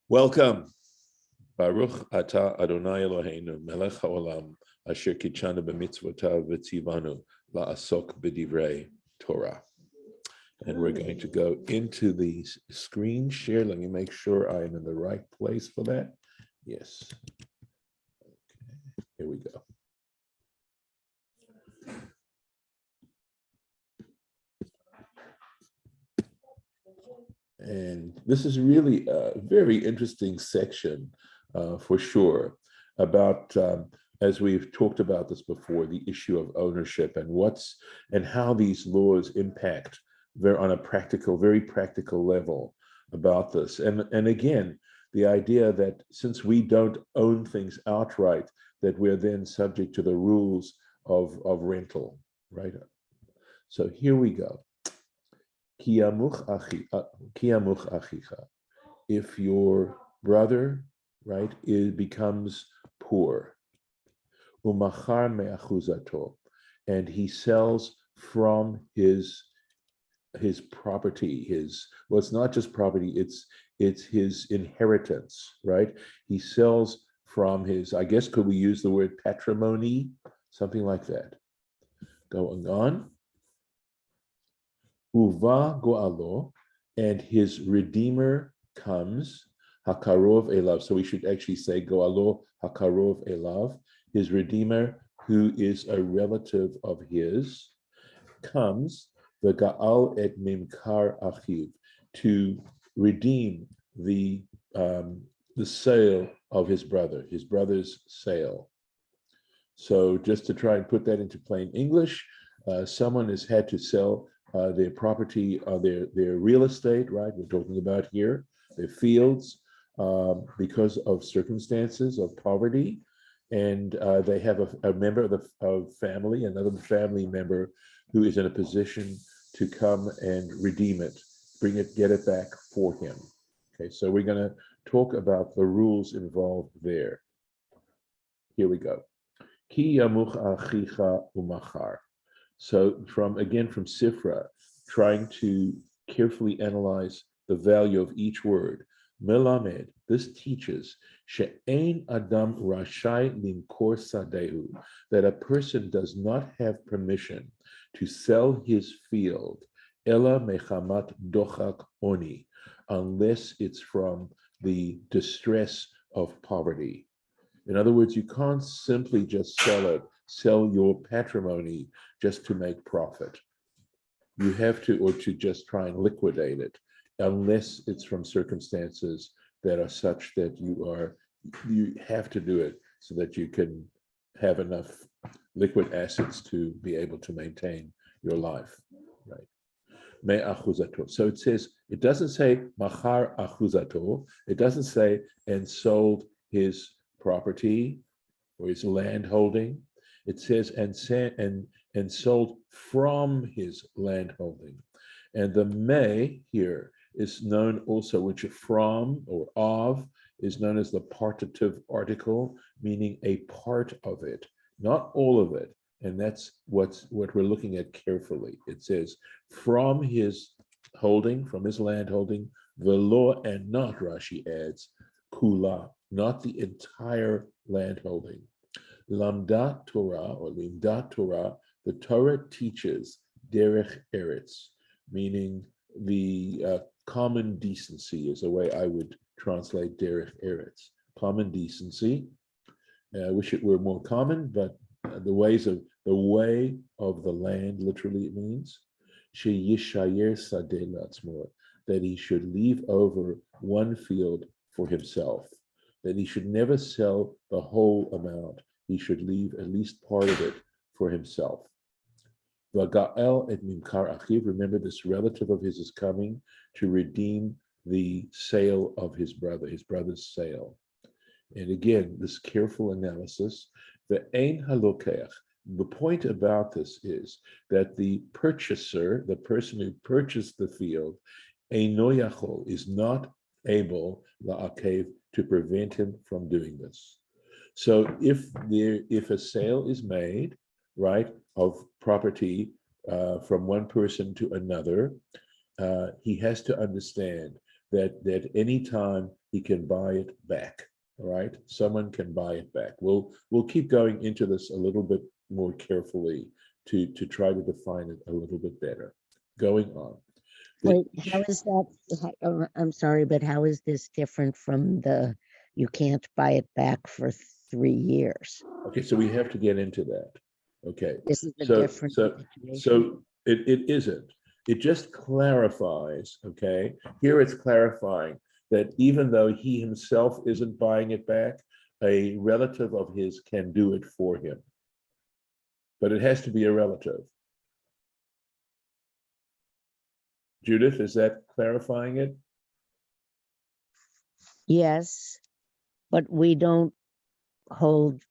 Welcome. Baruch atah Adonai Eloheinu melech haolam asher kitshanu b'mitzvotav v'tzivanu la'asok b'divrei Torah. And we're going to go into the screen share. Let me make sure I am in the right place for that. Yes. Okay. Here we go. And this is really a very interesting section for sure about, as we've talked about this before, the issue of ownership and how these laws impact on a very practical level about this. And again, the idea that since we don't own things outright, that we're then subject to the rules of rental, right? So here we go. If your brother, right, becomes poor, umachar me'achuzato, and he sells from his property, well, it's not just property, it's his inheritance, right? He sells from his, I guess, could we use the word patrimony, something like that. Going on. Uva go'alo, and his redeemer comes, hakarov elav. So we should actually say go'alo hakarov elav. His redeemer, who is a relative of his, comes the ga'al et mimkar achiv, to redeem the sale of his brother's sale. So just to try and put that into plain English, someone has had to sell their property, their real estate, right? We're talking about here, their fields, because of circumstances of poverty, and they have a member of family, another family member, who is in a position to come and redeem it, get it back for him. Okay, so we're going to talk about the rules involved there. Here we go. Ki yamuch achicha umachar. So from Sifra, trying to carefully analyze the value of each word. Melamed, this teaches, she'ein adam rashai limkor sadehu, that a person does not have permission to sell his field, ela mechamat dochak oni, unless it's from the distress of poverty. In other words, you can't simply just sell your patrimony just to make profit. You have to, or to just try and liquidate it, unless it's from circumstances that are such that you have to do it so that you can have enough liquid assets to be able to maintain your life, right? Me achuzato. So it says, it doesn't say machar achuzato. It doesn't say and sold his property or his land holding. It says and sold from his land holding. And the me here is known also, which from or of is known as the partitive article, meaning a part of it, not all of it. And that's what we're looking at carefully. It says from his holding, from his land holding, velo, and not, Rashi adds, kula, not the entire land holding. Lamdat Torah, or Limdat Torah, the Torah teaches derech eretz, meaning the common decency is the way I would translate derech eretz. Common decency. I wish it were more common, but the way of the land, literally it means, sheyishayer sadeh latzmo, that he should leave over one field for himself, that he should never sell the whole amount. He should leave at least part of it for himself. V'ga'el et mimkar achiv, remember this relative of his is coming to redeem the sale of his brother's sale. And again, this careful analysis, the ein halokeach, the point about this is that the purchaser, the person who purchased the field, eino yachol, is not able, la'akev, to prevent him from doing this. So if a sale is made, right, of property from one person to another, he has to understand that any time he can buy it back. All right, someone can buy it back. We'll keep going into this a little bit more carefully to try to define it a little bit better. Going on. Wait, how is that? I'm sorry, but how is this different from the you can't buy it back for 3 years? Okay, so we have to get into that. Okay, This is a so different so situation. so it isn't. It just clarifies. Okay, here it's clarifying that even though he himself isn't buying it back, a relative of his can do it for him. But it has to be a relative. Judith, is that clarifying it? Yes, but we don't hold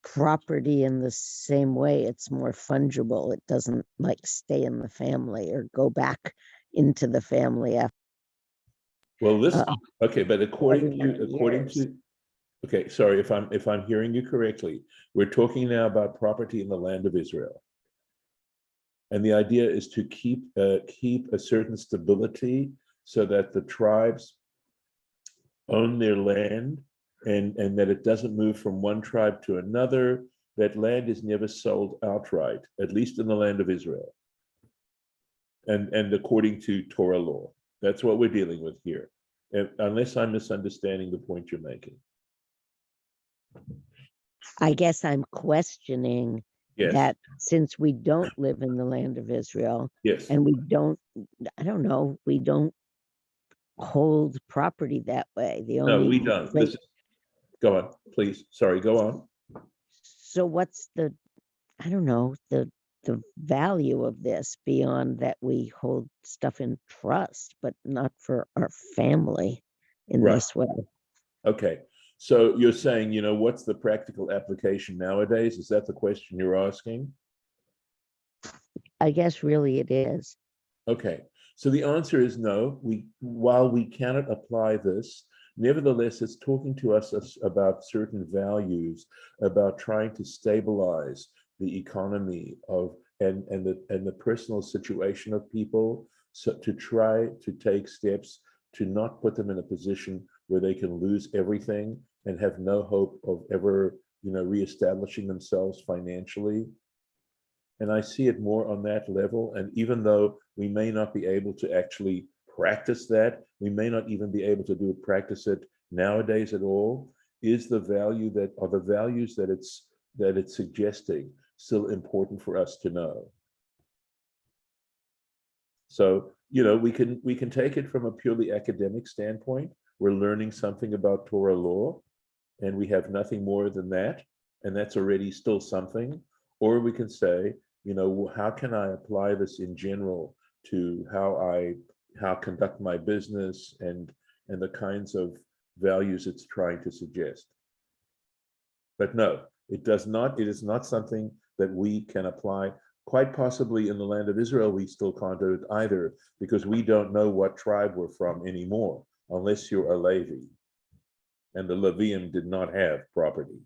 property in the same way. It's more fungible. It doesn't like stay in the family or go back into the family after Well, this okay, but every many according years. to okay, sorry if I'm hearing you correctly, we're talking now about property in the land of Israel. And the idea is to keep a certain stability so that the tribes own their land and that it doesn't move from one tribe to another. That land is never sold outright, at least in the land of Israel. And according to Torah law. That's what we're dealing with here. Unless I'm misunderstanding the point you're making. I guess I'm questioning Yes, that since we don't live in the land of Israel yes. and I don't know, we don't hold property that way. The No, only we don't. place, Go on, please. Sorry, go on. so what's I don't know, the value of this beyond that we hold stuff in trust, but not for our family in Right. this way. Okay. So you're saying, what's the practical application nowadays? Is that the question you're asking? I guess really it is. Okay. So the answer is no. While we cannot apply this, nevertheless, it's talking to us about certain values, about trying to stabilize the economy of and the personal situation of people, so to try to take steps to not put them in a position where they can lose everything and have no hope of ever, reestablishing themselves financially. And I see it more on that level. And even though we may not be able to actually practice that, we may not even be able to practice it nowadays at all, is the value are the values that it's suggesting still important for us to know. So, we can take it from a purely academic standpoint. We're learning something about Torah law, and we have nothing more than that, and that's already still something. Or we can say, how can I apply this in general to how conduct my business and the kinds of values it's trying to suggest. But no, it does not. It is not something that we can apply. Quite possibly in the land of Israel, we still can't do it either, because we don't know what tribe we're from anymore, unless you're a Levi. And the Levium did not have property.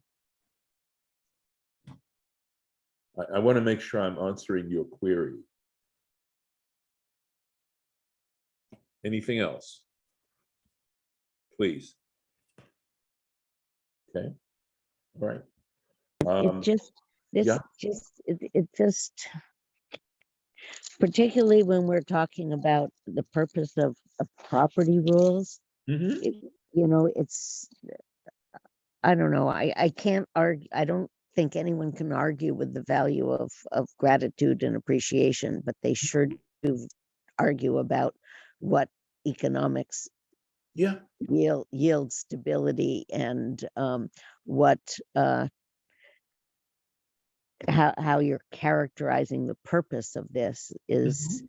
I want to make sure I'm answering your query. Anything else? Please. Okay. All right. It just Yeah. it just particularly when we're talking about the purpose of property rules, Mm-hmm. it's I don't know. I can't argue. I don't think anyone can argue with the value of gratitude and appreciation, but they sure do argue about what economics Yeah. yield stability and what how you're characterizing the purpose of this is.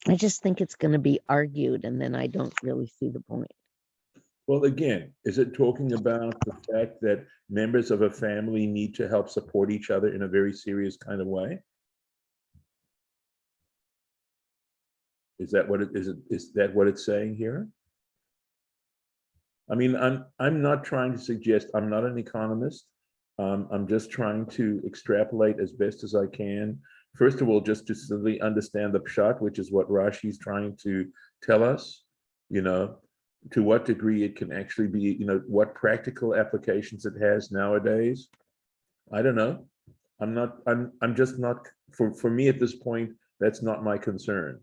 I just think it's going to be argued, and then I don't really see the point. Well, again, is it talking about the fact that members of a family need to help support each other in a very serious kind of way? Is that what it is? Is that what it's saying here? I mean, I'm not trying to suggest, I'm not an economist. I'm just trying to extrapolate as best as I can first of all, just to simply understand the pshat, which is what Rashi is trying to tell us, you know, to what degree it can actually be, you know, what practical applications it has nowadays. I don't know. I'm just not, for me at this point, that's not my concern.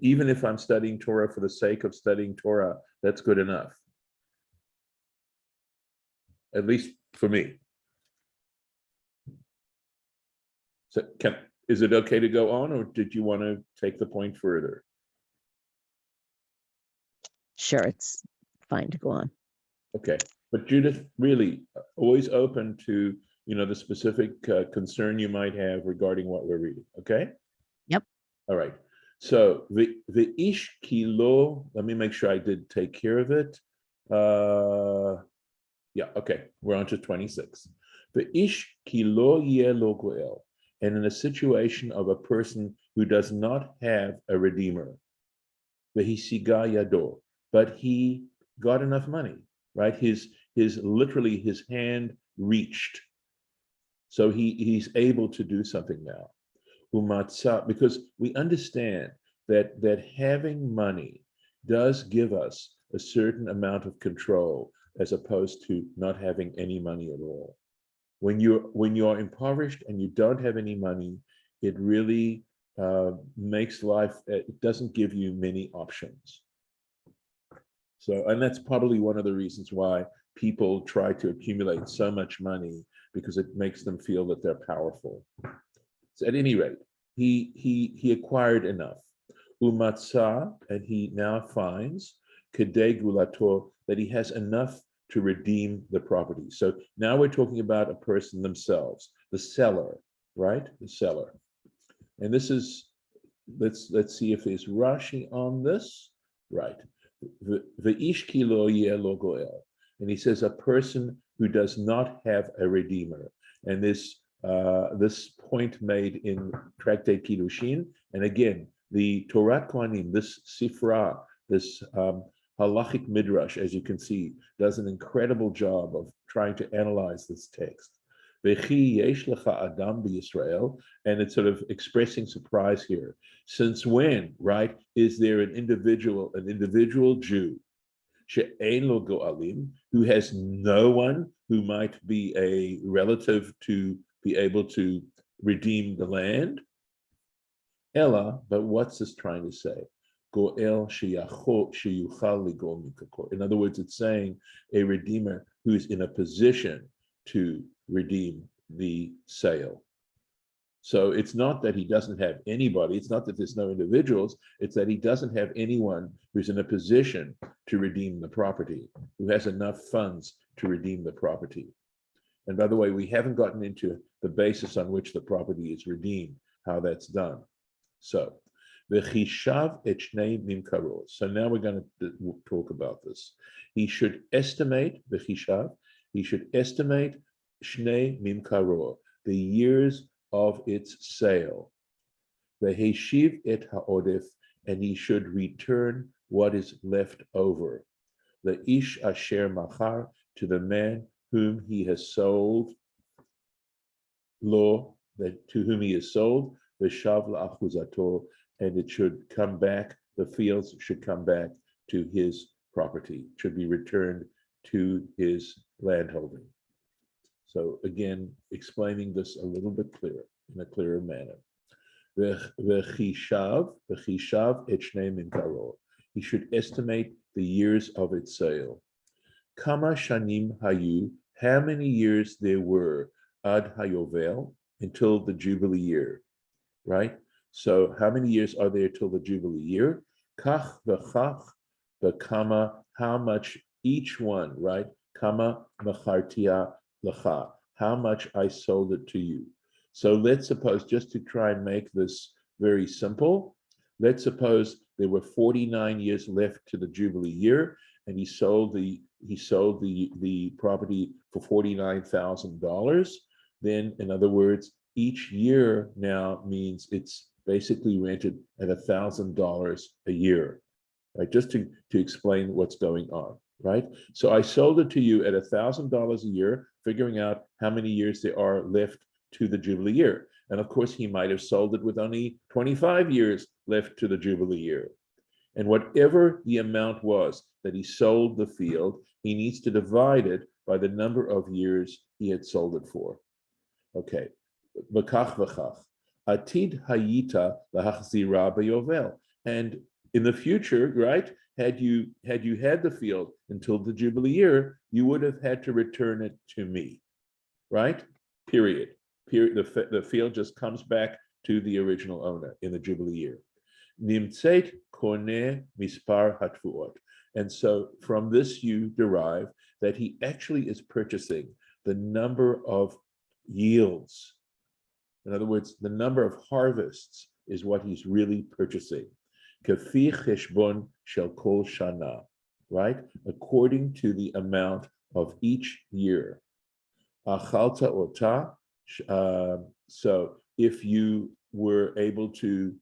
Even if I'm studying Torah for the sake of studying Torah, that's good enough. At least for me. So is it okay to go on, or did you want to take the point further? Sure, it's fine to go on. Okay, but Judith, really always open to, you know, the specific concern you might have regarding what we're reading. Okay. Yep. All right. So the ish kilo. Let me make sure I did take care of it. Yeah. Okay. We're on to 26. The ish kilo ye lo goel, and in a situation of a person who does not have a redeemer, the hisiga yado, but he got enough money, right? His literally his hand reached, so he's able to do something now. Umatsa, because we understand that having money does give us a certain amount of control as opposed to not having any money at all. When you're impoverished and you don't have any money, it really makes life, it doesn't give you many options. So, and that's probably one of the reasons why people try to accumulate so much money, because it makes them feel that they're powerful. So at any rate, he acquired enough. Umatsa, and he now finds kedei gulato, that he has enough to redeem the property. So now we're talking about a person themselves, the seller, right? The seller. And this is, let's see if there's Rashi on this. Right. The ish kilo ye lo goel. And he says a person who does not have a redeemer. And this point made in Tractate Kiddushin, and again, the Torah Kohanim, this Sifra, this halachic midrash, as you can see, does an incredible job of trying to analyze this text. V'chi yesh lecha adam b'Yisrael, and it's sort of expressing surprise here. Since when, right, is there an individual Jew, she'ein lo go'alim, who has no one who might be a relative to be able to redeem the land? Ella, but what's this trying to say? Go'el sheyuchal ligol mikakor. In other words, it's saying a redeemer who's in a position to redeem the sale. So it's not that he doesn't have anybody, it's not that there's no individuals, it's that he doesn't have anyone who's in a position to redeem the property, who has enough funds to redeem the property. And by the way, we haven't gotten into the basis on which the property is redeemed, how that's done. So, v'chishav et shnei mimkarot. So now we're going to talk about this. He should estimate, v'chishav, he should estimate shnei mimkarot, the years of its sale. V'heshiv et ha'odef, and he should return what is left over. The ish asher machar, to the man whom he has sold, lo, that to whom he is sold, v'shav la'achuzato, and it should come back, the fields should come back to his property, should be returned to his landholding. So again, explaining this a little bit clearer, in a clearer manner. V'chishav et shnei mimkarot. He should estimate the years of its sale. Kama shanim hayu, how many years there were, ad hayovel, until the Jubilee year, right? So how many years are there till the Jubilee year? Kach v'chach v'kama, how much each one, right? Kama machartia lecha, how much I sold it to you. So let's suppose, just to try and make this very simple, let's suppose there were 49 years left to the Jubilee year, and he sold the property for $49,000. Then, in other words, each year now means it's basically rented at $1,000 a year, right? Just to explain what's going on, right? So I sold it to you at $1,000 a year, figuring out how many years there are left to the Jubilee year. And of course, he might have sold it with only 25 years left to the Jubilee year. And whatever the amount was that he sold the field, he needs to divide it by the number of years he had sold it for. Okay. V'kach v'kach. Atid hayita lahachzira beyovel. And in the future, right, had you had the field until the Jubilee year, you would have had to return it to me, right? Period. The field just comes back to the original owner in the Jubilee year. Nimtzeit koneh mispar hatvuot. And so from this you derive that he actually is purchasing the number of yields. In other words, the number of harvests is what he's really purchasing. Kafi cheshbon shel kol shana, right? According to the amount of each year. Achalta ota. So if you were able to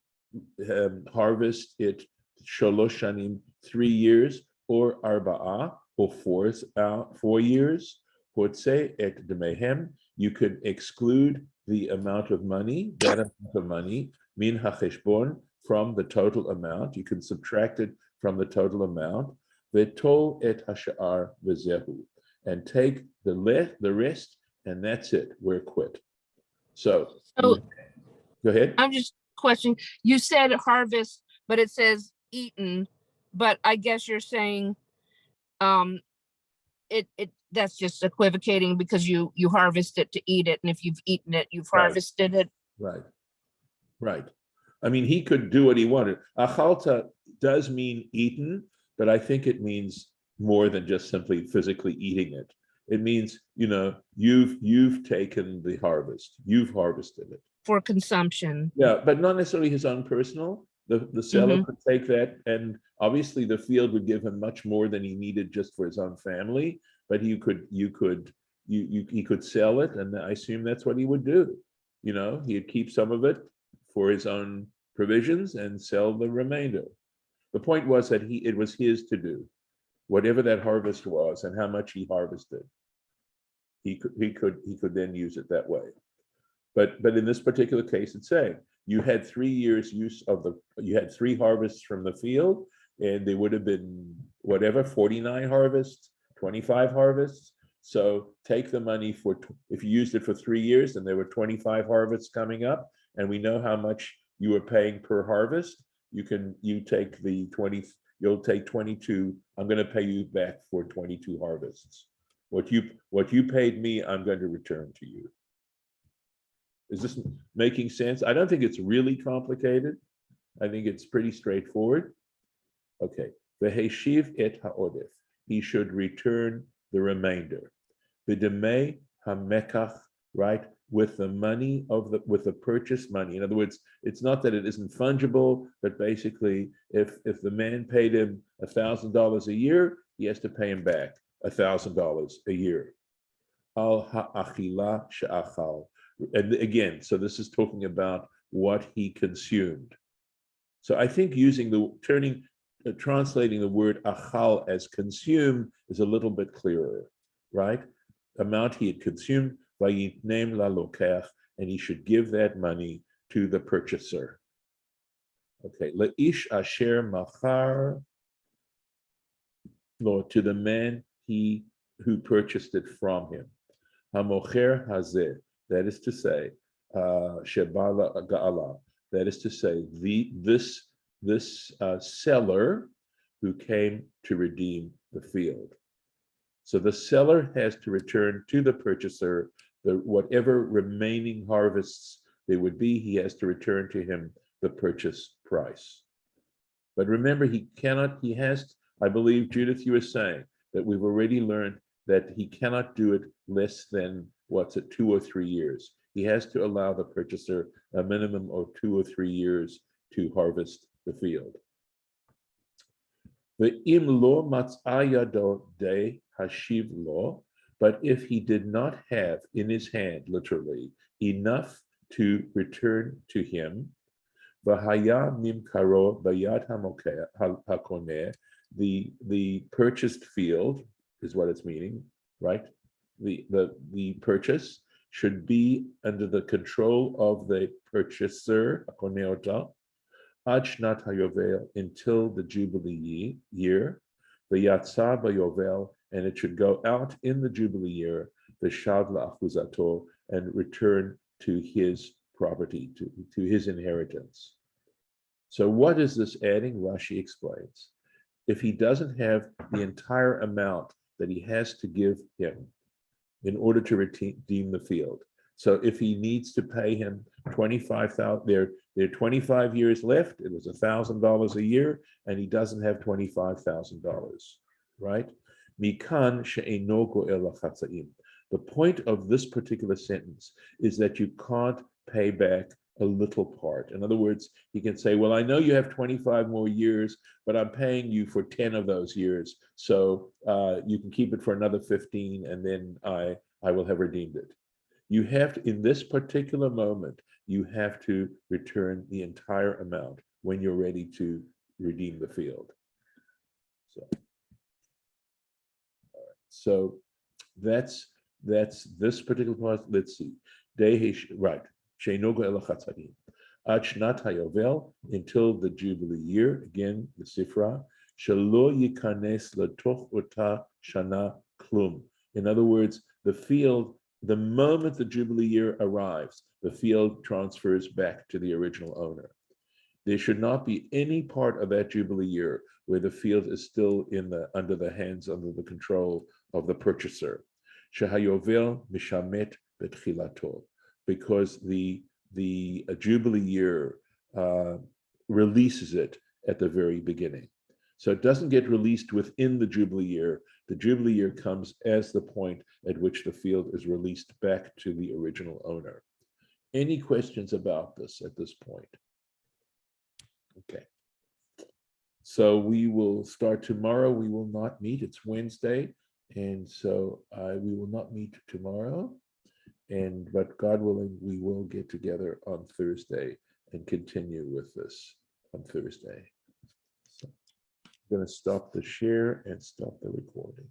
harvest it shalosh shanim, 3 years, or arba'ah, or 4 years, hotze et demehem, you could exclude the amount of money, that amount of money, min hacheshbon, from the total amount. You can subtract it from the total amount. Vetol et hashar v'zehu, and take the rest, and that's it. We're quit. So go ahead. I'm just questioning. You said harvest, but it says eaten. But I guess you're saying it that's just equivocating because you harvest it to eat it, and if you've eaten it, you've harvested it. Right. I mean, he could do what he wanted. Achalta does mean eaten, but I think it means more than just simply physically eating it. It means, you've taken the harvest, you've harvested it For consumption. Yeah, but not necessarily his own personal. The seller could take that, and obviously the field would give him much more than he needed just for his own family. But he could sell it, and I assume that's what he would do. He'd keep some of it for his own provisions and sell the remainder. The point was that it was his to do, whatever that harvest was and how much he harvested. He could then use it that way. But in this particular case, it's saying you had 3 years you had 3 harvests from the field, and there would have been 49 harvests, 25 harvests. So take the money if you used it for 3 years, and there were 25 harvests coming up, and we know how much you were paying per harvest. You'll take 22. I'm going to pay you back for 22 harvests. What you paid me, I'm going to return to you. Is this making sense? I don't think it's really complicated. I think it's pretty straightforward. Okay. V'heshiv et ha'odef. He should return the remainder. V'demei ha'mekach, right? With the money with the purchase money. In other words, it's not that it isn't fungible, but basically, if the man paid him $1,000 a year, he has to pay him back $1,000 a year. Al ha'achila she'achal. And again, so this is talking about what he consumed. So I think translating the word achal as consume is a little bit clearer, right? Amount he had consumed, vayitnem lalokech, and he should give that money to the purchaser. Okay, leish asher machar lo, to the man who purchased it from him. Hamocher hazeh. That is to say, Shebala Ga'ala. That is to say, this seller who came to redeem the field. So the seller has to return to the purchaser whatever remaining harvests there would be. He has to return to him the purchase price. But remember, I believe, Judith, you were saying that we've already learned that he cannot do it less than 2 or 3 years. He has to allow the purchaser a minimum of 2 or 3 years to harvest the field. Ve'im lo matzah yado de hashiv lo, but if he did not have in his hand, literally, enough to return to him, v'haya mimkaro bayad hakoneh, the purchased field is what it's meaning, right? The purchase, should be under the control of the purchaser, Akoneota, Ad Shnat HaYovel, until the Jubilee year, V'yatsa b'Yovel, and it should go out in the Jubilee year, V'shav la'achuzato, and return to his property, to his inheritance. So what is this adding? Rashi explains. If he doesn't have the entire amount that he has to give him in order to redeem the field. So if he needs to pay him 25,000, there are 25 years left, it was $1,000 a year, and he doesn't have $25,000, right? Mikan she'eino go'el hachatzaim. The point of this particular sentence is that you can't pay back a little part. In other words, he can say, well, I know you have 25 more years, but I'm paying you for 10 of those years. So you can keep it for another 15, and then I will have redeemed it. You have to, in this particular moment, you have to return the entire amount when you're ready to redeem the field. So that's this particular part. Let's see. Right. Sheinogo el chatzadin. Ad Shnat HaYovel, until the Jubilee year, again, the Sifra, Shelo Yikanes Latoch Ota Shana Klum. In other words, the field, the moment the Jubilee year arrives, the field transfers back to the original owner. There should not be any part of that Jubilee year where the field is still under the control of the purchaser. Shehayovel Mishamet Betchilato, because the Jubilee year releases it at the very beginning. So it doesn't get released within the Jubilee year. The Jubilee year comes as the point at which the field is released back to the original owner. Any questions about this at this point? Okay. So we will start tomorrow. We will not meet. It's Wednesday. And so we will not meet tomorrow. But God willing, we will get together on Thursday and continue with this on Thursday. So I'm going to stop the share and stop the recording.